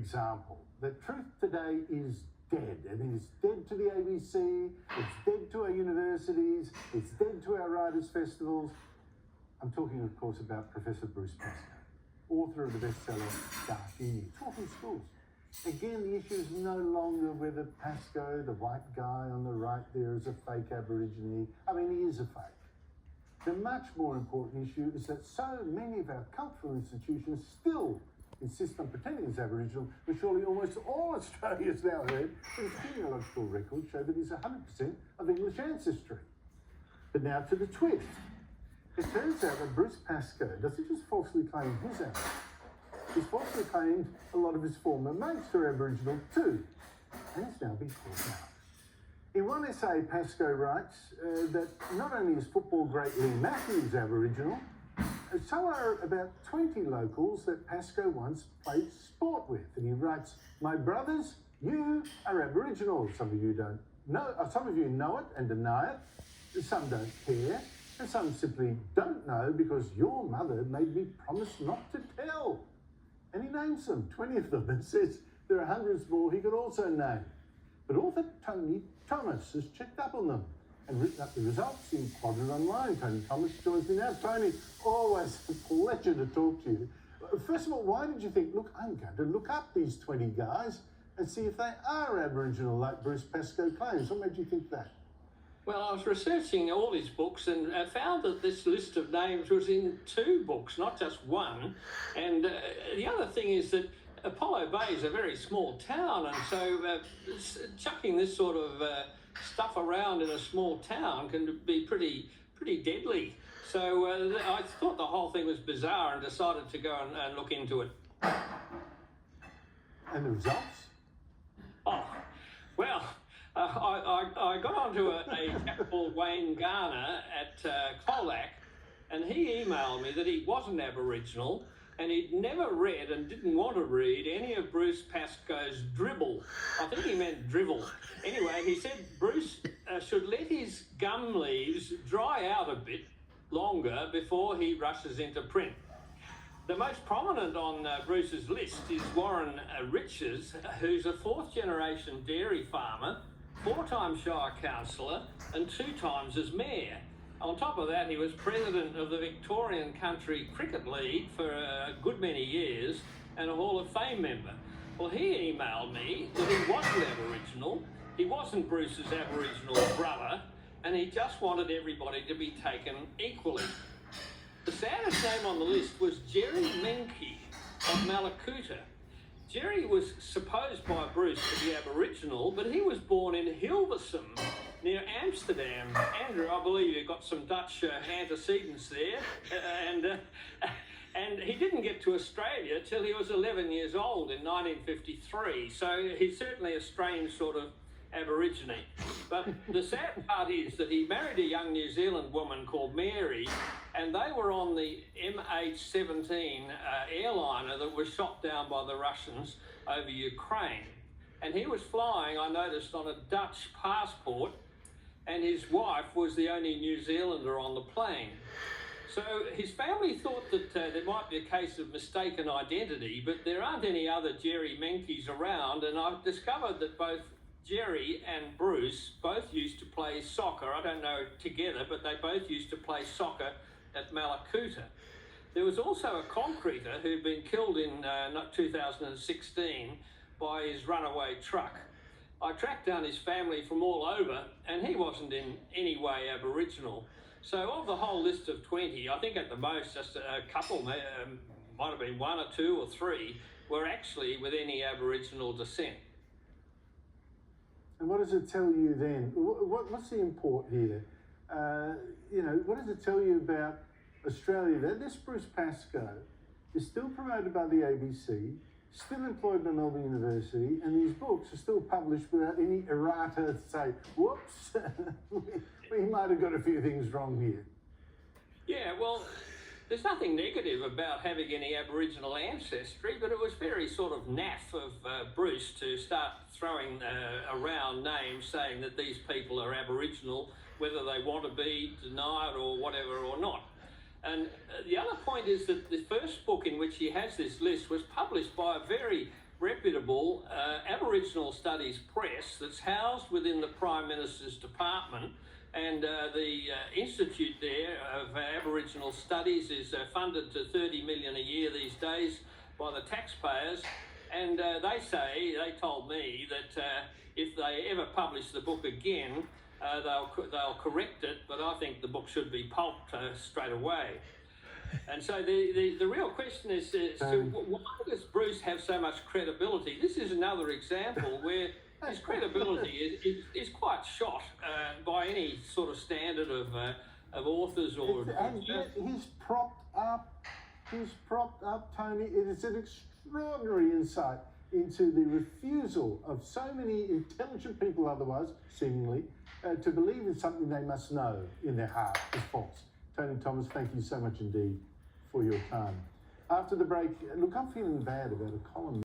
example that truth today is dead, and it's dead to the ABC, it's dead to our universities, it's dead to our writers' festivals. I'm talking, of course, about Professor Bruce Pascoe, author of the bestseller Dark Emu, taught in schools. Again, the issue is no longer whether Pascoe, the white guy on the right there, is a fake Aborigine. I mean, he is a fake. The much more important issue is that so many of our cultural institutions still insist on pretending he's Aboriginal, but surely almost all Australians now heard that his genealogical records show that he's 100% of English ancestry. But now to the twist. It turns out that Bruce Pascoe doesn't just falsely claim his ancestry, he's falsely claimed a lot of his former mates are Aboriginal too, and it's now been caught out. In one essay, Pascoe writes that not only is football great Leigh Matthews Aboriginal, so are about 20 locals that Pascoe once played sport with. And he writes, "My brothers, you are Aboriginal. Some of you don't know, some of you know it and deny it. Some don't care, and some simply don't know because your mother made me promise not to tell." And he names them, 20 of them, and says there are hundreds more he could also name. But author Tony Thomas has checked up on them and written up the results. He plotted online. Tony Thomas joins me now. Tony, always a pleasure to talk to you. First of all, why did you think, look, I'm going to look up these 20 guys and see if they are Aboriginal like Bruce Pascoe claims? What made you think that? Well, I was researching all his books and found that this list of names was in 2 books, not just one. And the other thing is that Apollo Bay is a very small town, and so chucking this sort of stuff around in a small town can be pretty deadly. So I thought the whole thing was bizarre and decided to go and look into it. And the results? Oh, well, I got onto a chap called Wayne Garner at Colac, and he emailed me that he wasn't Aboriginal, and he'd never read and didn't want to read any of Bruce Pascoe's dribble. I think he meant drivel. Anyway, he said Bruce should let his gum leaves dry out a bit longer before he rushes into print. The most prominent on Bruce's list is Warren Riches, who's a 4th-generation dairy farmer, 4-time Shire councillor, and 2 times as mayor. On top of that, he was president of the Victorian Country Cricket League for a good many years and a Hall of Fame member. Well, he emailed me that he wasn't Aboriginal, he wasn't Bruce's Aboriginal brother, and he just wanted everybody to be taken equally. The saddest name on the list was Jerry Menke of Malakuta. Jerry was supposed by Bruce to be Aboriginal, but he was born in Hilversum, near Amsterdam. Andrew, I believe you've got some Dutch antecedents there, and he didn't get to Australia till he was 11 years old in 1953, so he's certainly a strange sort of Aborigine. But the sad part is that he married a young New Zealand woman called Mary, and they were on the MH17 airliner that was shot down by the Russians over Ukraine. And he was flying, I noticed, on a Dutch passport, and his wife was the only New Zealander on the plane. So his family thought that there might be a case of mistaken identity, but there aren't any other Jerry Menkes around, and I've discovered that both Jerry and Bruce both used to play soccer. I don't know together, but they both used to play soccer at Malakuta. There was also a concreter who'd been killed in 2016 by his runaway truck. I tracked down his family from all over, and he wasn't in any way Aboriginal. So of the whole list of 20, I think at the most just a couple, might have been 1 or 2 or 3, were actually with any Aboriginal descent. And what does it tell you then? What's the import here? What does it tell you about Australia? That this Bruce Pascoe is still promoted by the ABC, still employed by Melbourne University, and these books are still published without any errata to say, whoops, we might have got a few things wrong here. Yeah, well, there's nothing negative about having any Aboriginal ancestry, but it was very sort of naff of Bruce to start throwing around names saying that these people are Aboriginal, whether they want to be, denied or whatever or not. And the other point is that the first book in which he has this list was published by a very reputable reputable Aboriginal Studies Press that's housed within the Prime Minister's Department, and the Institute there of Aboriginal Studies is funded to $30 million a year these days by the taxpayers. And they told me that if they ever publish the book again, they'll correct it, but I think the book should be pulped straight away. And so the real question is why does Bruce have so much credibility? This is another example where his credibility is quite shot by any sort of standard of authors or... And yet he's propped up, Tony. It is an extraordinary insight into the refusal of so many intelligent people otherwise, seemingly, to believe in something they must know in their heart is false. Tony Thomas, thank you so much indeed for your time. After the break, look, I'm feeling bad about a column